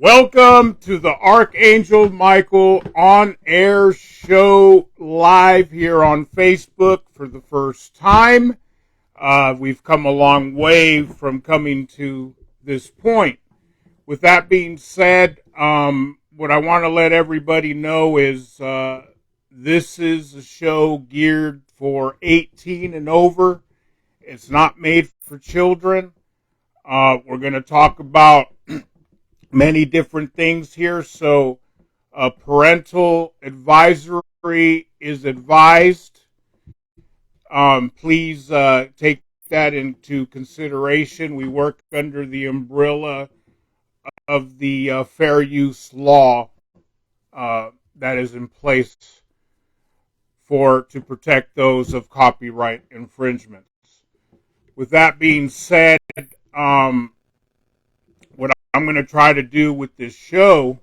Welcome to the Archangel Michael on-air show live here on Facebook for the first time. We've come a long way from coming to this point. With that being said, what I want to let everybody know is this is a show geared for 18 and over. It's not made for children. We're going to talk about many different things here, so parental advisory is advised. Please take that into consideration. We work under the umbrella of the fair use law that is in place to protect those of copyright infringements. With that being said, what I'm going to try to do with this show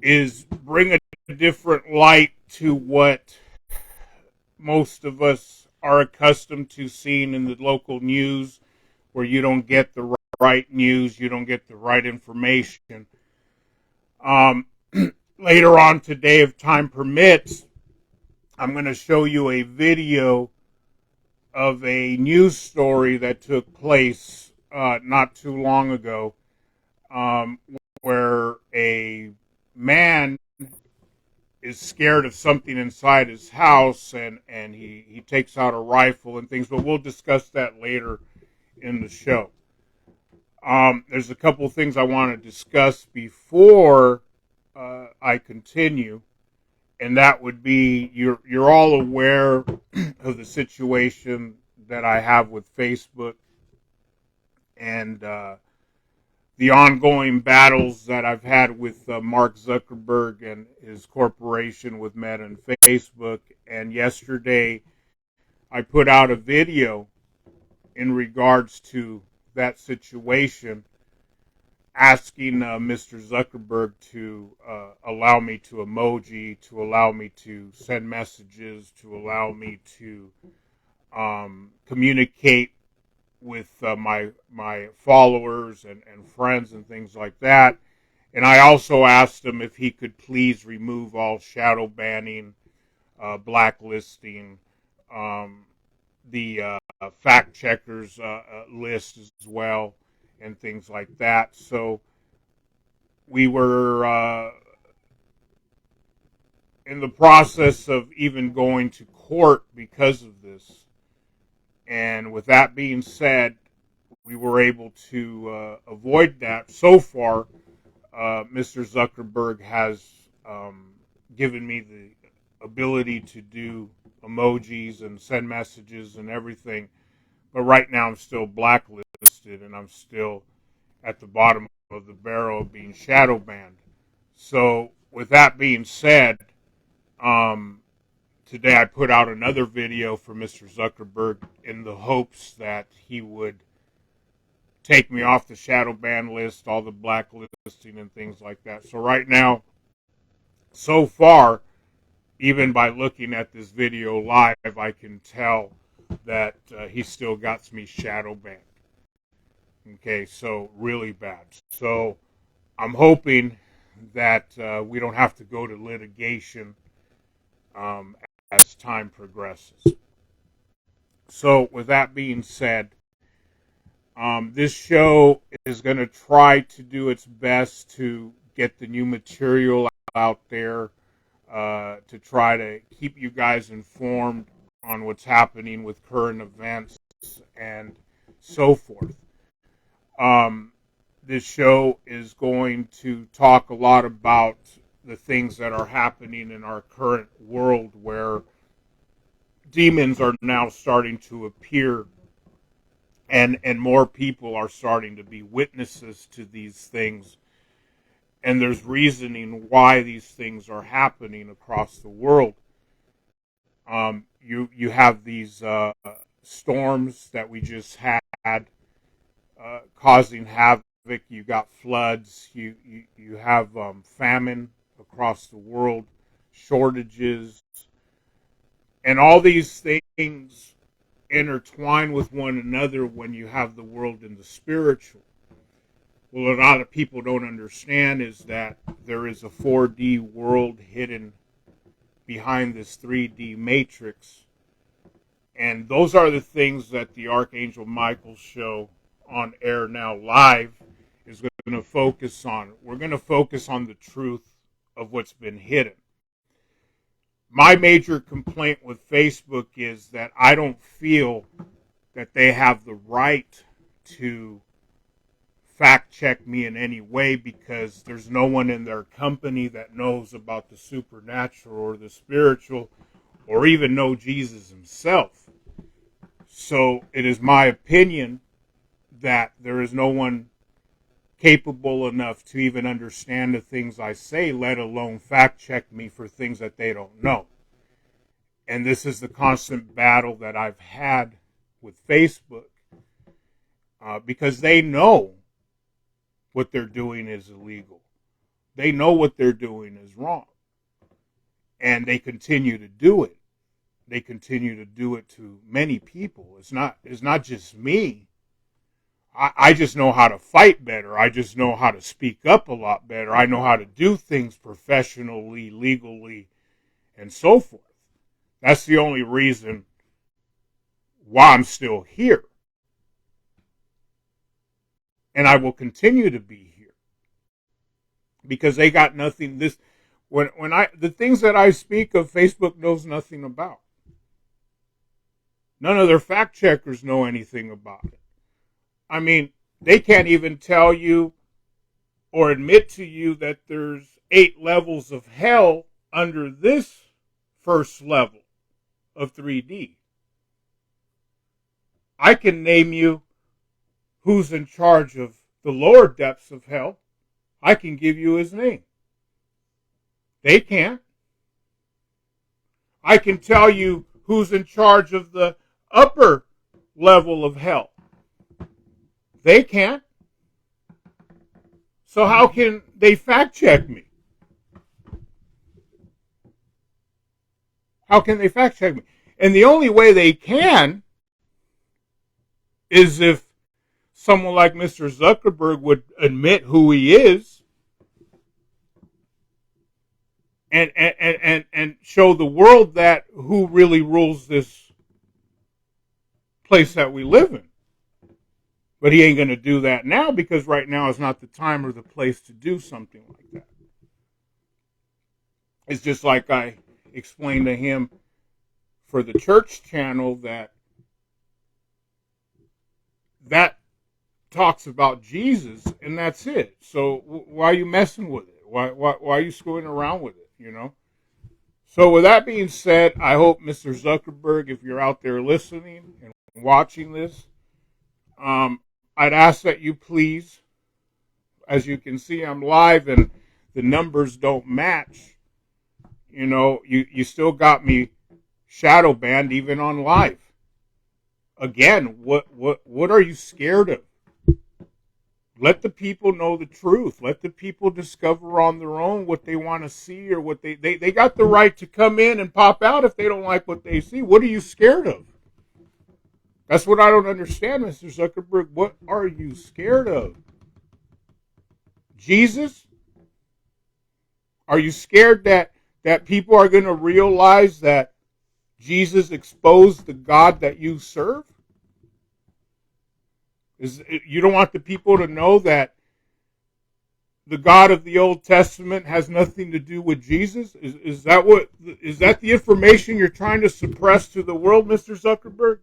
is bring a different light to what most of us are accustomed to seeing in the local news, where you don't get the right news, you don't get the right information. Later on today, if time permits, I'm going to show you a video of a news story that took place not too long ago, where a man is scared of something inside his house, and he takes out a rifle and things, but we'll discuss that later in the show. There's a couple things I want to discuss before I continue, and that would be you're all aware of the situation that I have with Facebook and the ongoing battles that I've had with Mark Zuckerberg and his corporation with Meta and Facebook. And yesterday I put out a video in regards to that situation, asking Mr. Zuckerberg to allow me to emoji, to allow me to send messages, to allow me to communicate with my followers and friends and things like that. And I also asked him if he could please remove all shadow banning, blacklisting, the fact checkers list as well, and things like that. So we were in the process of even going to court because of this. And with that being said, we were able to avoid that. So far, Mr. Zuckerberg has given me the ability to do emojis and send messages and everything. But right now I'm still blacklisted, and I'm still at the bottom of the barrel of being shadow banned. So with that being said, today I put out another video for Mr. Zuckerberg in the hopes that he would take me off the shadow ban list, all the blacklisting and things like that. So right now, so far, even by looking at this video live, I can tell that he still got me shadow banned. Okay, so really bad. So I'm hoping that we don't have to go to litigation as time progresses. So with that being said, this show is going to try to do its best to get the new material out there, to try to keep you guys informed on what's happening with current events and so forth. This show is going to talk a lot about the things that are happening in our current world, where demons are now starting to appear, and more people are starting to be witnesses to these things, and there's reasoning why these things are happening across the world. You have these storms that we just had, causing havoc. You got floods. You have famine across the world, shortages, and all these things intertwine with one another when you have the world in the spiritual. What a lot of people don't understand is that there is a 4D world hidden behind this 3D matrix. And those are the things that the Archangel Michael show on air now live is going to focus on. We're going to focus on the truth of what's been hidden. My major complaint with Facebook is that I don't feel that they have the right to fact check me in any way, because there's no one in their company that knows about the supernatural or the spiritual or even know Jesus himself. So it is my opinion that there is no one capable enough to even understand the things I say, let alone fact check me for things that they don't know. And this is the constant battle that I've had with Facebook, because they know what they're doing is illegal. They know what they're doing is wrong. And they continue to do it. They continue to do it to many people. It's not just me. I just know how to fight better. I just know how to speak up a lot better. I know how to do things professionally, legally, and so forth. That's the only reason why I'm still here. And I will continue to be here. Because they got nothing. The things that I speak of, Facebook knows nothing about. None of their fact checkers know anything about it. I mean, they can't even tell you or admit to you that there's 8 levels of hell under this first level of 3D. I can name you who's in charge of the lower depths of hell. I can give you his name. They can't. I can tell you who's in charge of the upper level of hell. They can't. So how can they fact check me? How can they fact check me? And the only way they can is if someone like Mr. Zuckerberg would admit who he is and show the world that who really rules this place that we live in. But he ain't going to do that now, because right now is not the time or the place to do something like that. It's just like I explained to him for the church channel that talks about Jesus, and that's it. So why are you messing with it? Why are you screwing around with it, you know? So with that being said, I hope, Mr. Zuckerberg, if you're out there listening and watching this, I'd ask that you please, as you can see, I'm live and the numbers don't match. You know, you still got me shadow banned even on live. Again, what are you scared of? Let the people know the truth. Let the people discover on their own what they want to see, or what they got the right to come in and pop out if they don't like what they see. What are you scared of? That's what I don't understand, Mr. Zuckerberg. What are you scared of? Jesus? Are you scared that people are going to realize that Jesus exposed the God that you serve? You don't want the people to know that the God of the Old Testament has nothing to do with Jesus? Is that the information you're trying to suppress to the world, Mr. Zuckerberg?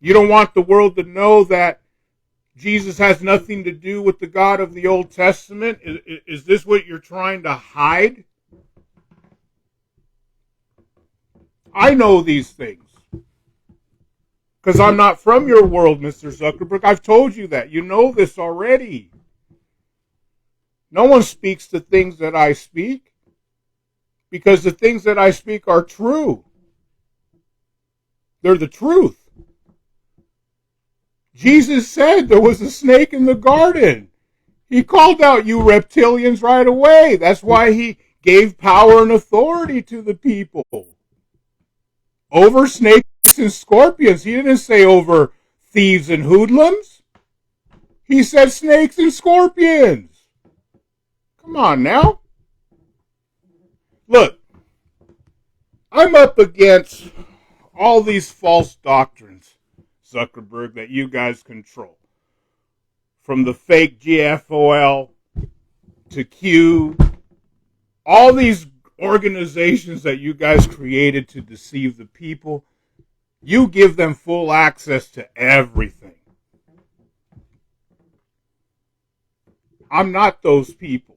You don't want the world to know that Jesus has nothing to do with the God of the Old Testament? Is this what you're trying to hide? I know these things, because I'm not from your world, Mr. Zuckerberg. I've told you that. You know this already. No one speaks the things that I speak, because the things that I speak are true. They're the truth. Jesus said there was a snake in the garden. He called out you reptilians right away. That's why he gave power and authority to the people. Over snakes and scorpions. He didn't say over thieves and hoodlums. He said snakes and scorpions. Come on now. Look, I'm up against all these false doctrines, Zuckerberg, that you guys control. From the fake GFOL to Q, all these organizations that you guys created to deceive the people, you give them full access to everything. I'm not those people.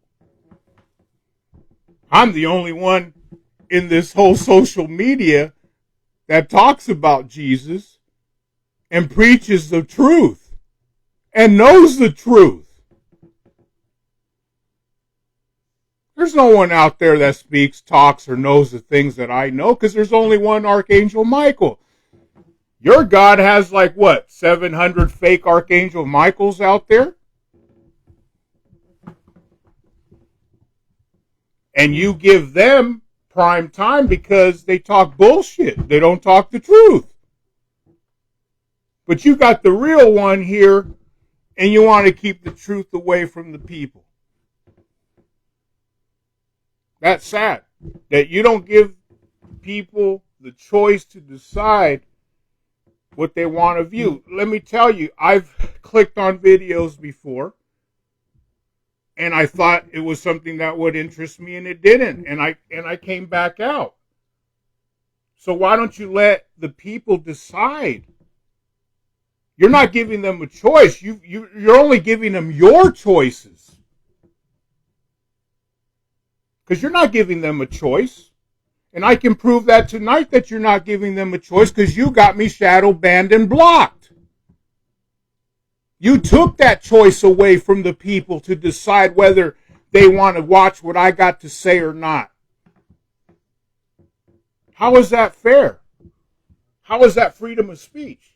I'm the only one in this whole social media that talks about Jesus and preaches the truth and knows the truth. There's no one out there that speaks, talks, or knows the things that I know, because there's only one Archangel Michael. Your God has 700 fake Archangel Michaels out there? And you give them prime time because they talk bullshit. They don't talk the truth. But you got the real one here, and you want to keep the truth away from the people. That's sad that you don't give people the choice to decide what they want to view. Let me tell you, I've clicked on videos before, and I thought it was something that would interest me, and it didn't, and I came back out. So why don't you let the people decide? You're not giving them a choice. You're only giving them your choices. Because you're not giving them a choice. And I can prove that tonight that you're not giving them a choice, because you got me shadow banned and blocked. You took that choice away from the people to decide whether they want to watch what I got to say or not. How is that fair? How is that freedom of speech?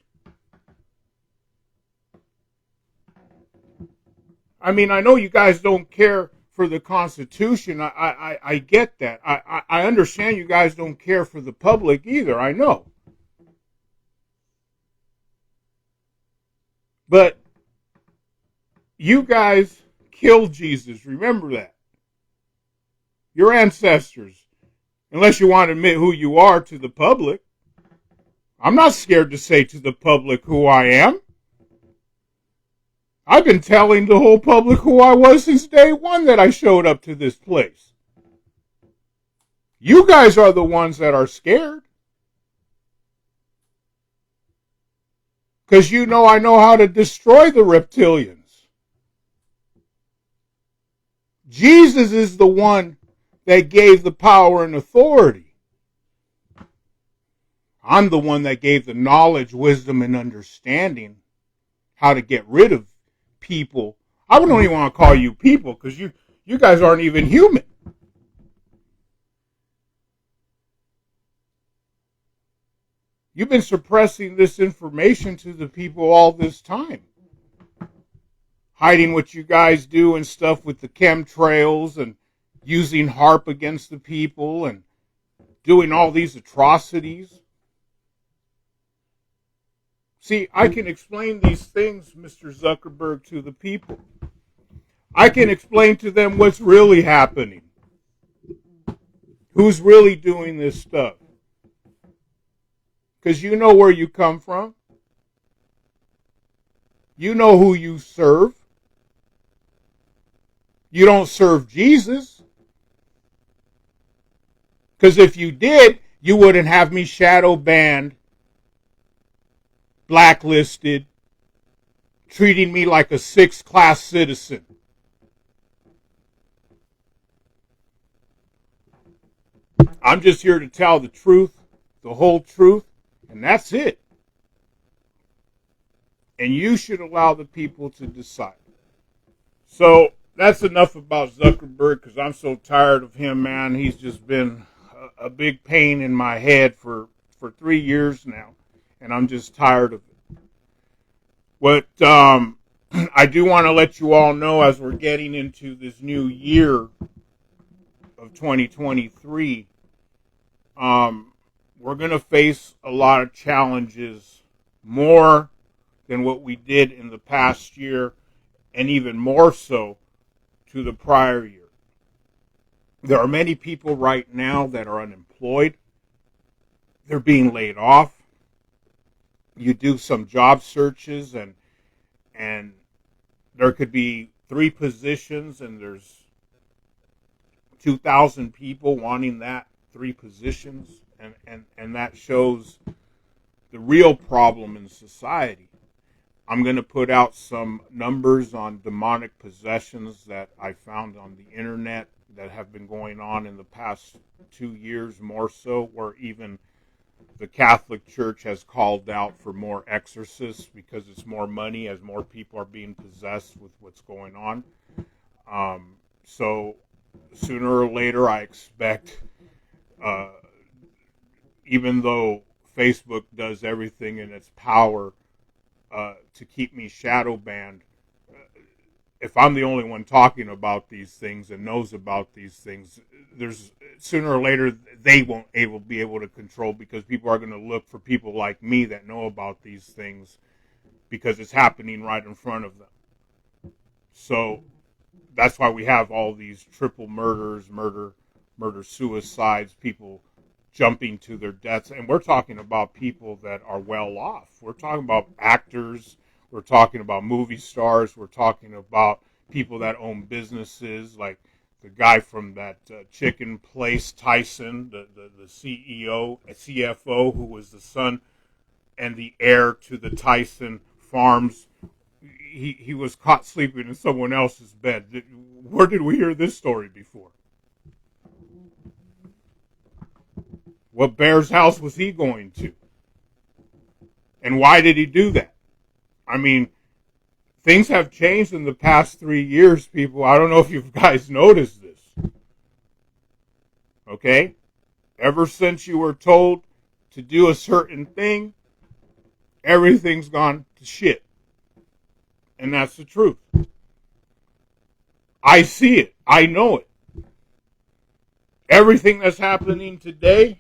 I mean, I know you guys don't care for the Constitution. I get that. I understand you guys don't care for the public either. I know. But you guys killed Jesus. Remember that. Your ancestors. Unless you want to admit who you are to the public. I'm not scared to say to the public who I am. I've been telling the whole public who I was since day one that I showed up to this place. You guys are the ones that are scared. Because you know I know how to destroy the reptilians. Jesus is the one that gave the power and authority. I'm the one that gave the knowledge, wisdom, and understanding how to get rid of people. I don't even want to call you people, because you guys aren't even human. You've been suppressing this information to the people all this time. Hiding what you guys do and stuff with the chemtrails and using HARP against the people and doing all these atrocities. See, I can explain these things, Mr. Zuckerberg, to the people. I can explain to them what's really happening. Who's really doing this stuff. Because you know where you come from. You know who you serve. You don't serve Jesus. Because if you did, you wouldn't have me shadow banned, blacklisted, treating me like a 6th-class citizen. I'm just here to tell the truth, the whole truth, and that's it. And you should allow the people to decide. So that's enough about Zuckerberg, because I'm so tired of him, man. He's just been a big pain in my head for 3 years now. And I'm just tired of it. What I do want to let you all know, as we're getting into this new year of 2023, we're going to face a lot of challenges, more than what we did in the past year. and even more so to the prior year. There are many people right now that are unemployed. They're being laid off. You do some job searches, and there could be 3 positions, and there's 2,000 people wanting that 3 positions, and that shows the real problem in society. I'm going to put out some numbers on demonic possessions that I found on the internet that have been going on in the past 2 years, more so, where even the Catholic Church has called out for more exorcists because it's more money as more people are being possessed with what's going on. So sooner or later, I expect, even though Facebook does everything in its power to keep me shadow banned, if I'm the only one talking about these things and knows about these things, there's sooner or later they won't be able to control, because people are going to look for people like me that know about these things because it's happening right in front of them. So that's why we have all these triple murders, suicides, people jumping to their deaths. And we're talking about people that are well off. We're talking about actors. We're talking about movie stars. We're talking about people that own businesses, like the guy from that chicken place, Tyson, the CEO, CFO, who was the son and the heir to the Tyson farms. He was caught sleeping in someone else's bed. Where did we hear this story before? What bear's house was he going to? And why did he do that? I mean, things have changed in the past 3 years, people. I don't know if you guys noticed this. Okay? Ever since you were told to do a certain thing, everything's gone to shit. And that's the truth. I see it. I know it. Everything that's happening today,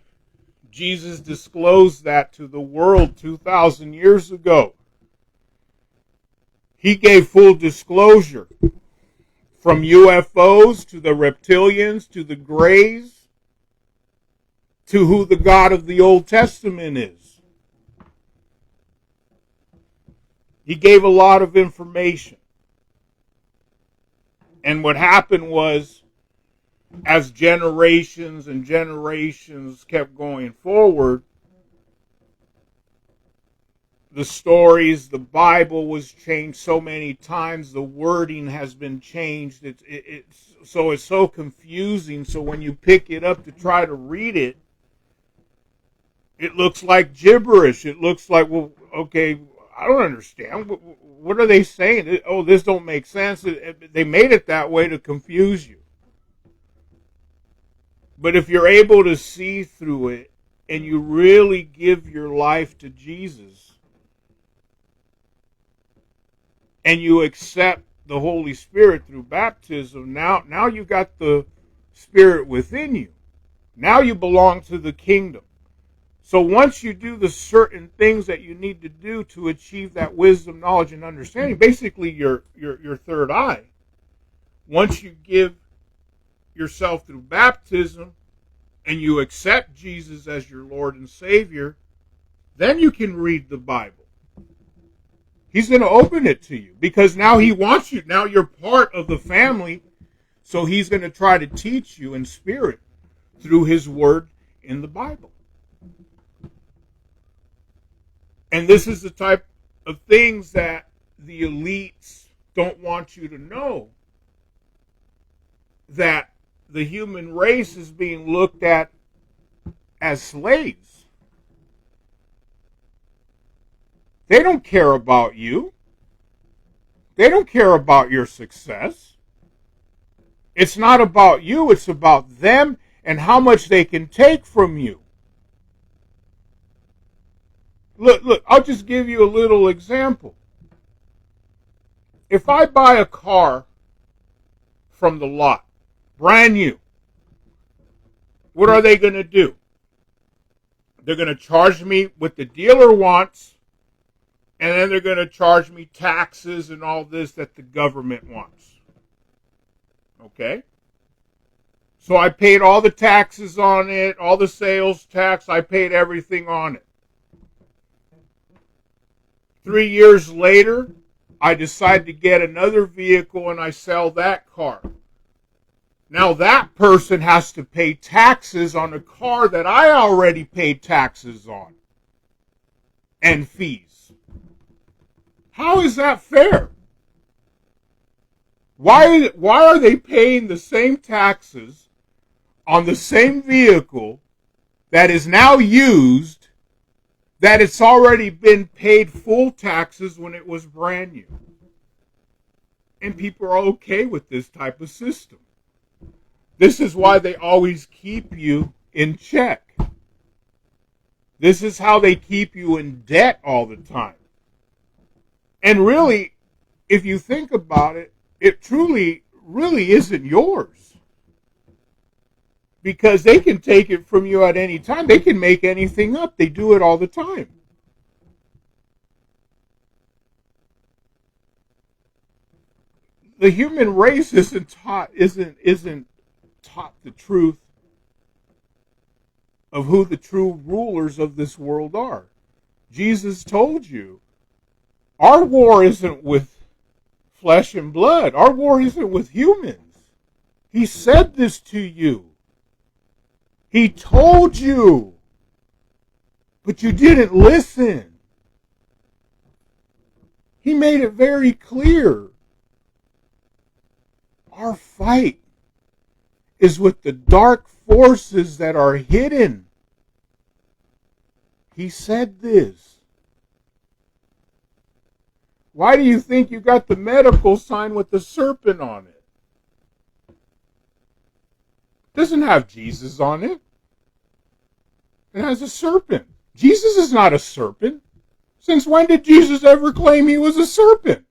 Jesus disclosed that to the world 2,000 years ago. He gave full disclosure, from UFOs to the reptilians to the Greys to who the God of the Old Testament is. He gave a lot of information. And what happened was, as generations and generations kept going forward, the stories, the Bible was changed so many times. The wording has been changed. It's so confusing. So when you pick it up to try to read it, it looks like gibberish. It looks like, well, okay, I don't understand. What are they saying? Oh, this don't make sense. They made it that way to confuse you. But if you're able to see through it and you really give your life to Jesus and you accept the Holy Spirit through baptism, now you got the Spirit within you. Now you belong to the kingdom. So once you do the certain things that you need to do to achieve that wisdom, knowledge, and understanding, basically your third eye, once you give yourself through baptism and you accept Jesus as your Lord and Savior, then you can read the Bible. He's going to open it to you because now he wants you. Now you're part of the family, so he's going to try to teach you in spirit through his word in the Bible. And this is the type of things that the elites don't want you to know, that the human race is being looked at as slaves. They don't care about you. They don't care about your success. It's not about you, it's about them and how much they can take from you. Look, I'll just give you a little example. If I buy a car from the lot, brand new, what are they going to do? They're going to charge me what the dealer wants And then they're going to charge me taxes and all this that the government wants. Okay? So I paid all the taxes on it, all the sales tax, I paid everything on it. 3 years later, I decide to get another vehicle and I sell that car. Now that person has to pay taxes on a car that I already paid taxes on and fees. How is that fair? Why are they paying the same taxes on the same vehicle that is now used, that it's already been paid full taxes when it was brand new? And people are okay with this type of system. This is why they always keep you in check. This is how they keep you in debt all the time. And really, if you think about it, it truly, really isn't yours. Because they can take it from you at any time. They can make anything up. They do it all the time. The human race isn't taught the truth of who the true rulers of this world are. Jesus told you, our war isn't with flesh and blood. Our war isn't with humans. He said this to you. He told you. But you didn't listen. He made it very clear. Our fight is with the dark forces that are hidden. He said this. Why do you think you got the medical sign with the serpent on it? It doesn't have Jesus on it. It has a serpent. Jesus is not a serpent. Since when did Jesus ever claim he was a serpent?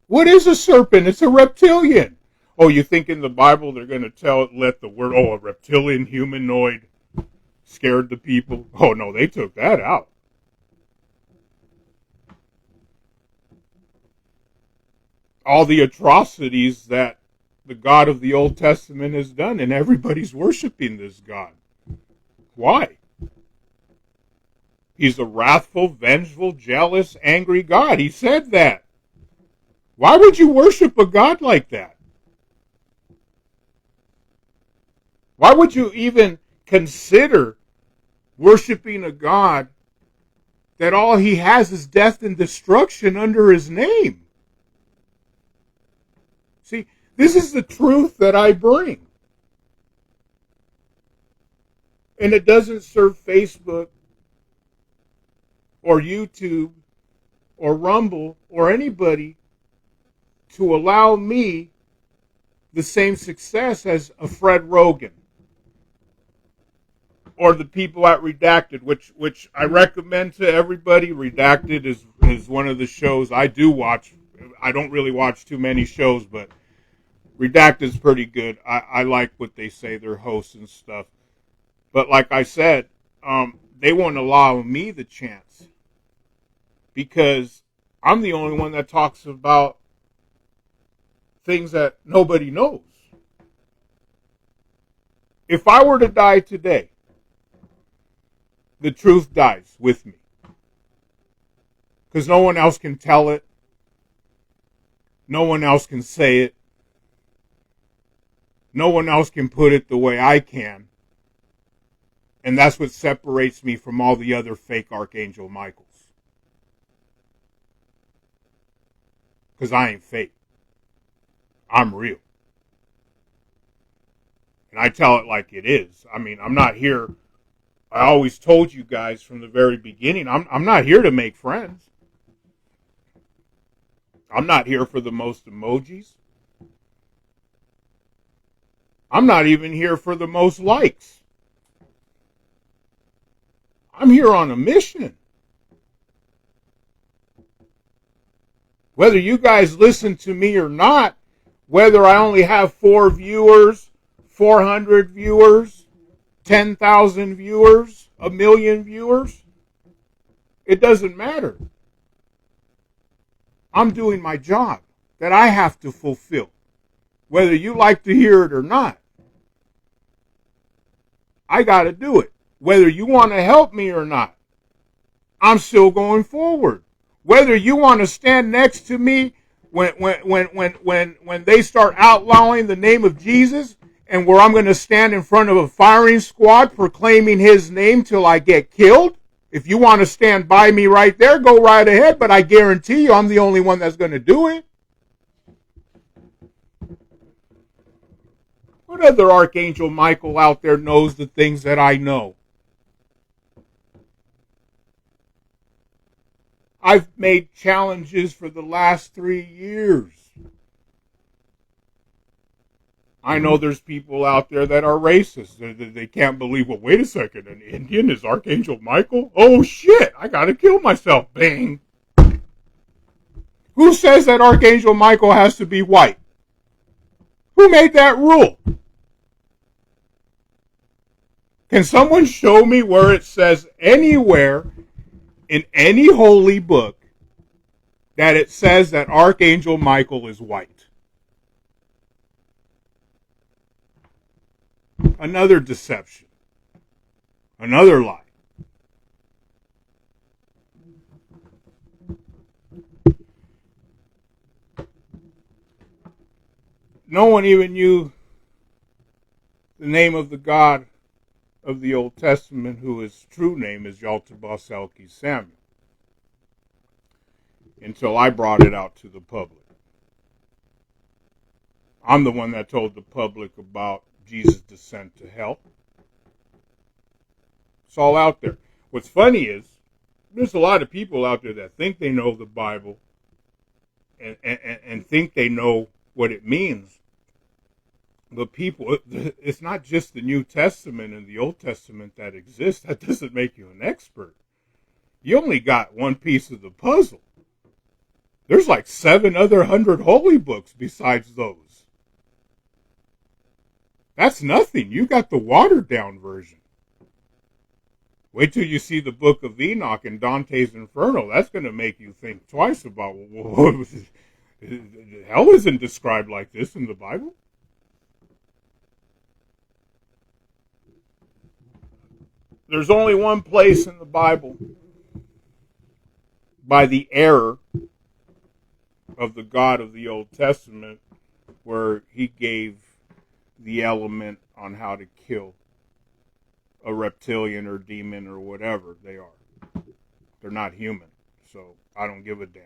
What is a serpent? It's a reptilian. Oh, you think in the Bible they're going to let the word, a reptilian humanoid scared the people? Oh, no, they took that out. All the atrocities that the God of the Old Testament has done, and everybody's worshiping this God. Why? He's a wrathful, vengeful, jealous, angry God. He said that. Why would you worship a God like that? Why would you even consider worshiping a God that all he has is death and destruction under his name? See, this is the truth that I bring. And it doesn't serve Facebook or YouTube or Rumble or anybody to allow me the same success as a Fred Rogan or the people at Redacted, which I recommend to everybody. Redacted is one of the shows I do watch. I don't really watch too many shows, but Redacted is pretty good. I like what they say, their hosts and stuff. But like I said, they won't allow me the chance because I'm the only one that talks about things that nobody knows. If I were to die today, the truth dies with me. Because no one else can tell it. No one else can say it. No one else can put it the way I can. And that's what separates me from all the other fake Archangel Michaels. Because I ain't fake. I'm real. And I tell it like it is. I mean, I'm not here. I always told you guys from the very beginning, I'm not here to make friends. I'm not here for the most emojis. I'm not even here for the most likes. I'm here on a mission. Whether you guys listen to me or not, whether I only have 4 viewers, 400 viewers, 10,000 viewers, a million viewers. It doesn't matter. I'm doing my job that I have to fulfill, whether you like to hear it or not. I got to do it. Whether you want to help me or not, I'm still going forward. Whether you want to stand next to me when they start outlawing the name of Jesus, and where I'm going to stand in front of a firing squad proclaiming his name till I get killed, if you want to stand by me right there, go right ahead, but I guarantee you I'm the only one that's going to do it. What other Archangel Michael out there knows the things that I know? I've made challenges for the last 3 years. I know there's people out there that are racist. They can't believe, well, wait a second, an Indian is Archangel Michael? Oh, shit, I got to kill myself. Bang. Who says that Archangel Michael has to be white? Who made that rule? Can someone show me where it says anywhere in any holy book that it says that Archangel Michael is white? Another deception. Another lie. No one even knew the name of the God of the Old Testament, whose true name is Yaltabas Elki Samuel, until I brought it out to the public. I'm the one that told the public about Jesus' descent to hell. It's all out there. What's funny is there's a lot of people out there that think they know the Bible and think they know what it means. But people, it's not just the New Testament and the Old Testament that exists. That doesn't make you an expert. You only got one piece of the puzzle. There's like 700 holy books besides those. That's nothing. You got the watered down version. Wait till you see the book of Enoch and Dante's Inferno. That's going to make you think twice about, well, hell isn't described like this in the Bible. There's only one place in the Bible by the error of the God of the Old Testament where he gave the element on how to kill a reptilian or demon or whatever they are. They're not human, so I don't give a damn.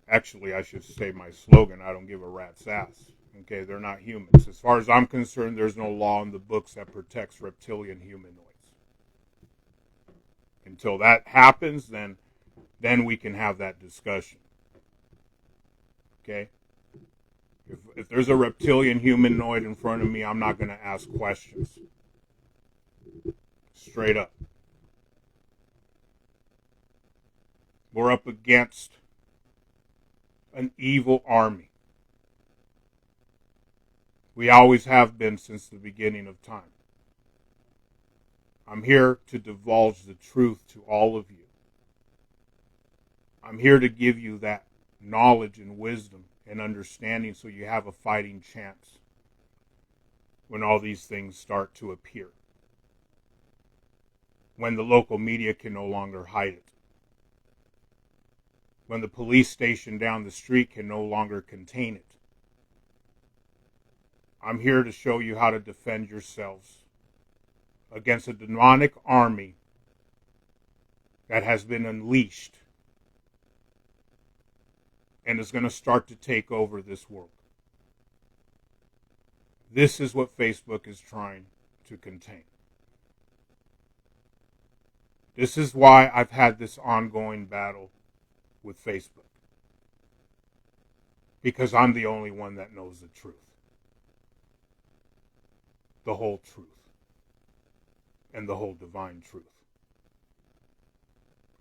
Actually, I should say my slogan, I don't give a rat's ass. Okay, they're not humans. As far as I'm concerned, there's no law in the books that protects reptilian humanoids. Until that happens, then we can have that discussion. Okay? If there's a reptilian humanoid in front of me, I'm not going to ask questions. Straight up. We're up against an evil army. We always have been since the beginning of time. I'm here to divulge the truth to all of you. I'm here to give you that knowledge and wisdom and understanding so you have a fighting chance when all these things start to appear. When the local media can no longer hide it. When the police station down the street can no longer contain it. I'm here to show you how to defend yourselves against a demonic army that has been unleashed and is going to start to take over this world. This is what Facebook is trying to contain. This is why I've had this ongoing battle with Facebook. Because I'm the only one that knows the truth. The whole truth. And the whole divine truth.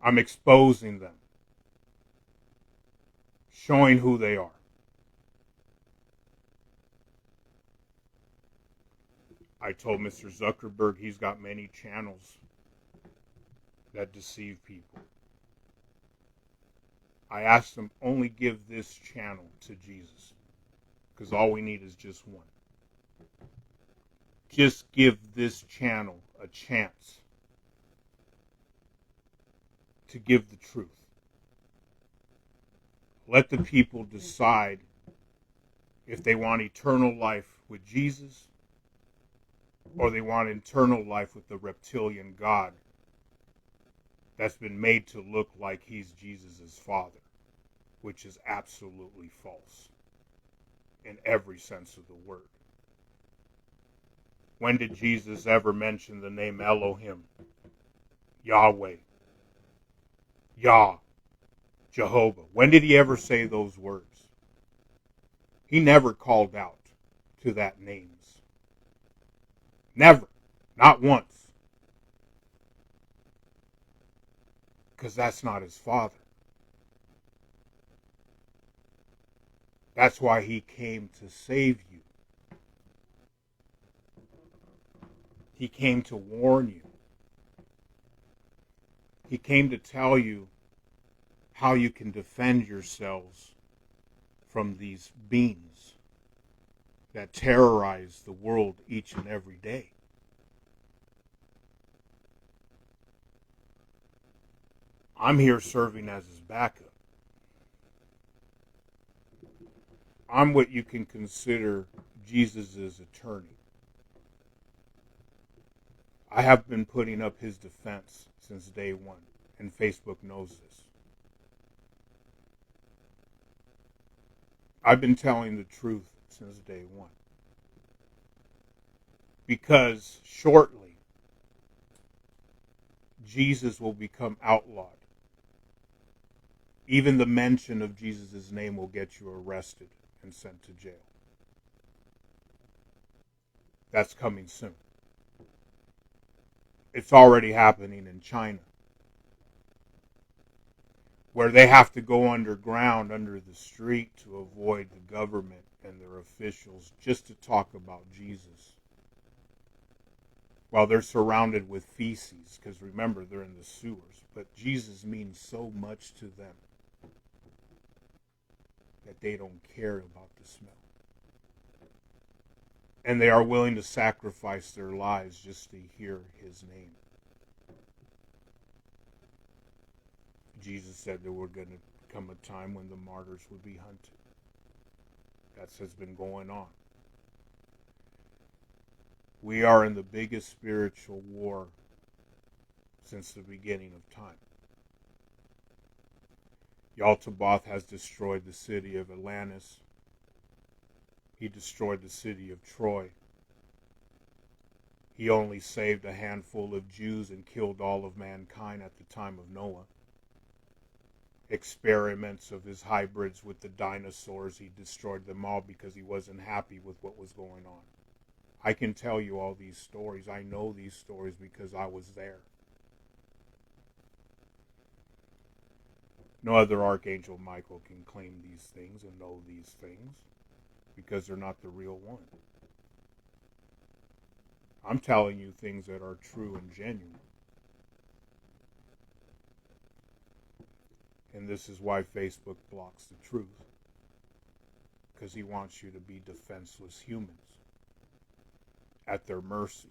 I'm exposing them. Showing who they are. I told Mr. Zuckerberg he's got many channels that deceive people. I asked him, only give this channel to Jesus, because all we need is just one. Just give this channel a chance to give the truth. Let the people decide if they want eternal life with Jesus or they want eternal life with the reptilian God that's been made to look like he's Jesus' father, which is absolutely false in every sense of the word. When did Jesus ever mention the name Elohim, Yahweh, Yah, Jehovah? When did he ever say those words? He never called out to that names. Never. Not once. Because that's not his father. That's why he came to save you. He came to warn you. He came to tell you how you can defend yourselves from these beings that terrorize the world each and every day. I'm here serving as his backup. I'm what you can consider Jesus' attorney. I have been putting up his defense since day one, and Facebook knows this. I've been telling the truth since day one. Because shortly, Jesus will become outlawed. Even the mention of Jesus' name will get you arrested and sent to jail. That's coming soon. It's already happening in China, where they have to go underground under the street to avoid the government and their officials just to talk about Jesus. While they're surrounded with feces, because remember, they're in the sewers. But Jesus means so much to them that they don't care about the smell. And they are willing to sacrifice their lives just to hear his name. Jesus said there were going to come a time when the martyrs would be hunted. That has been going on. We are in the biggest spiritual war since the beginning of time. Yaldabaoth has destroyed the city of Atlantis. He destroyed the city of Troy. He only saved a handful of Jews and killed all of mankind at the time of Noah. Experiments of his hybrids with the dinosaurs, he destroyed them all because he wasn't happy with what was going on. I can tell you all these stories. I know these stories because I was there. No other Archangel Michael can claim these things and know these things because they're not the real one. I'm telling you things that are true and genuine. And this is why Facebook blocks the truth. Because he wants you to be defenseless humans at their mercy.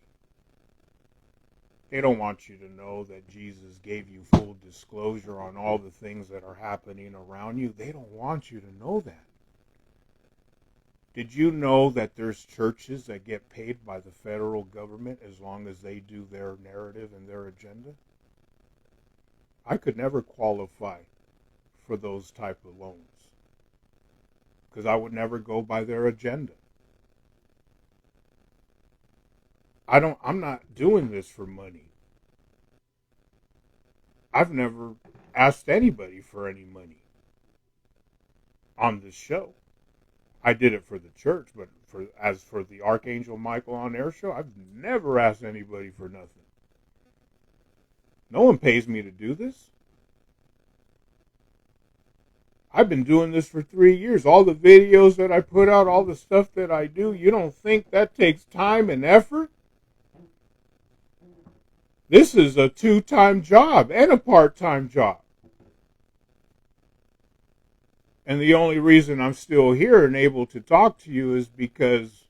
They don't want you to know that Jesus gave you full disclosure on all the things that are happening around you. They don't want you to know that. Did you know that there's churches that get paid by the federal government as long as they do their narrative and their agenda? I could never qualify for those type of loans because I would never go by their agenda. I'm not doing this for money. I've never asked anybody for any money on this show. I did it for the church, but as for the Archangel Michael on Air show, I've never asked anybody for nothing. No one pays me to do this. I've been doing this for 3 years. All the videos that I put out, all the stuff that I do, you don't think that takes time and effort? This is a 2-time job and a part-time job. And the only reason I'm still here and able to talk to you is because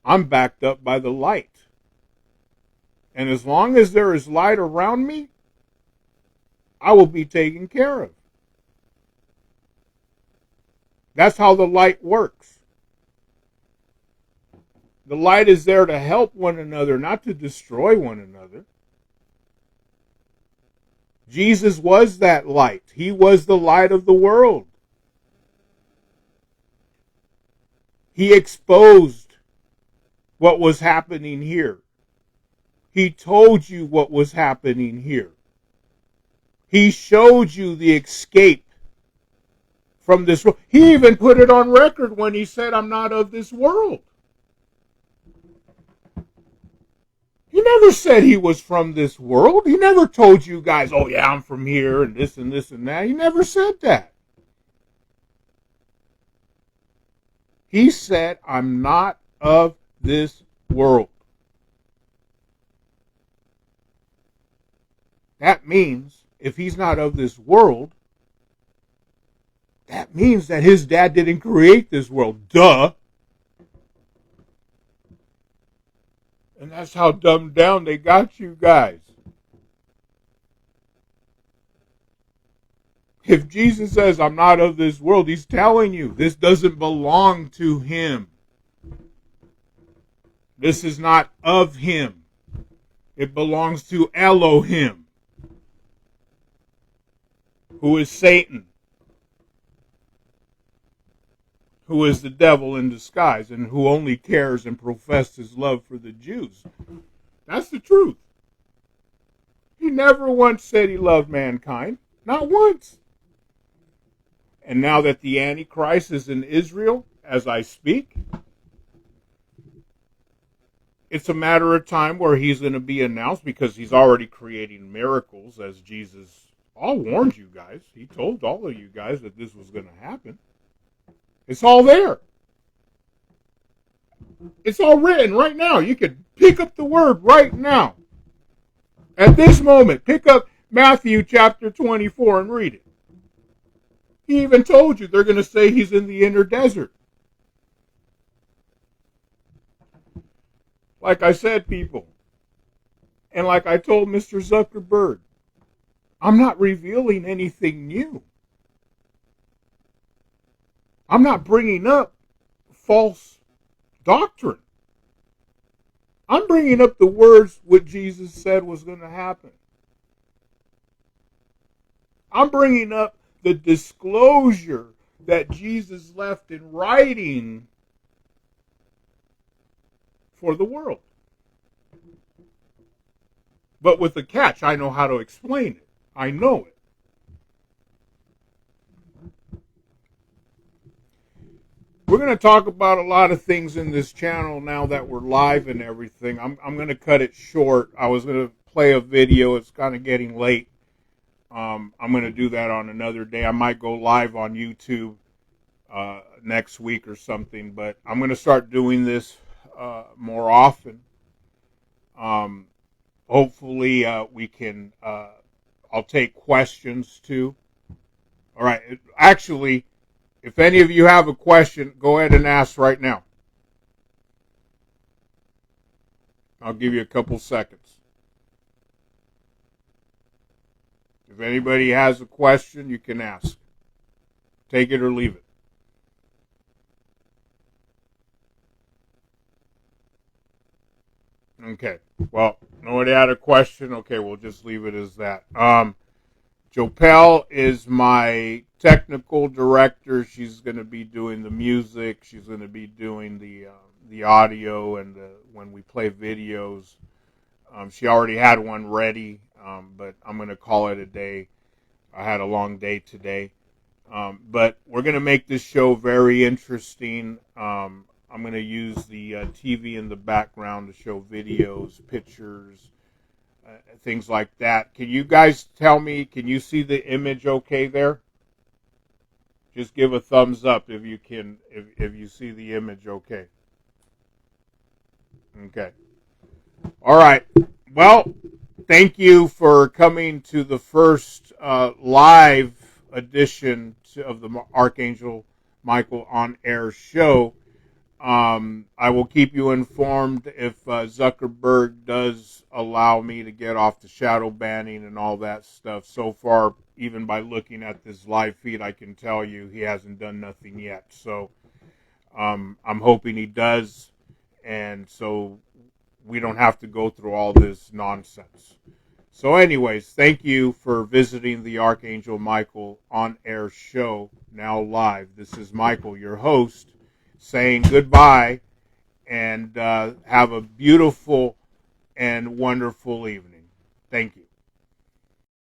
I'm backed up by the light. And as long as there is light around me, I will be taken care of. That's how the light works. The light is there to help one another, not to destroy one another. Jesus was that light. He was the light of the world. He exposed what was happening here. He told you what was happening here. He showed you the escape from this world. He even put it on record when he said, I'm not of this world. He never said he was from this world. He never told you guys, oh yeah, I'm from here and this and this and that. He never said that. He said, I'm not of this world. That means if he's not of this world, that means that his dad didn't create this world. Duh. And that's how dumbed down they got you guys. If Jesus says, I'm not of this world, he's telling you this doesn't belong to him. This is not of him. It belongs to Elohim, who is Satan, who is the devil in disguise, and who only cares and professes love for the Jews. That's the truth. He never once said he loved mankind. Not once. And now that the Antichrist is in Israel, as I speak, it's a matter of time where he's going to be announced, because he's already creating miracles, as Jesus all warned you guys. He told all of you guys that this was going to happen. It's all there. It's all written right now. You can pick up the word right now. At this moment, pick up Matthew chapter 24 and read it. He even told you they're going to say he's in the inner desert. Like I said, people, and like I told Mr. Zuckerberg, I'm not revealing anything new. I'm not bringing up false doctrine. I'm bringing up the words what Jesus said was going to happen. I'm bringing up the disclosure that Jesus left in writing for the world. But with the catch, I know how to explain it. I know it. We're going to talk about a lot of things in this channel now that we're live and everything. I'm going to cut it short. I was going to play a video. It's kind of getting late. I'm going to do that on another day. I might go live on YouTube next week or something, but I'm going to start doing this more often. Hopefully we can, I'll take questions too. All right. Actually, if any of you have a question, go ahead and ask right now. I'll give you a couple seconds. If anybody has a question, you can ask. Take it or leave it. Okay. Well, nobody had a question. Okay, we'll just leave it as that. Jopel is my technical director. She's going to be doing the music. She's going to be doing the audio and when we play videos. She already had one ready, but I'm going to call it a day. I had a long day today. But we're going to make this show very interesting. I'm going to use the TV in the background to show videos, pictures, things like that. Can you guys tell me, can you see the image okay there? Just give a thumbs up if you can, if you see the image okay. Okay. All right. Well, thank you for coming to the first live edition of the Archangel Michael on air show. I will keep you informed if Zuckerberg does allow me to get off the shadow banning and all that stuff. So far, even by looking at this live feed, I can tell you he hasn't done nothing yet. So I'm hoping he does, and so we don't have to go through all this nonsense. So anyways, thank you for visiting the Archangel Michael on air show, now live. This is Michael, your host, saying goodbye, and have a beautiful and wonderful evening. Thank you.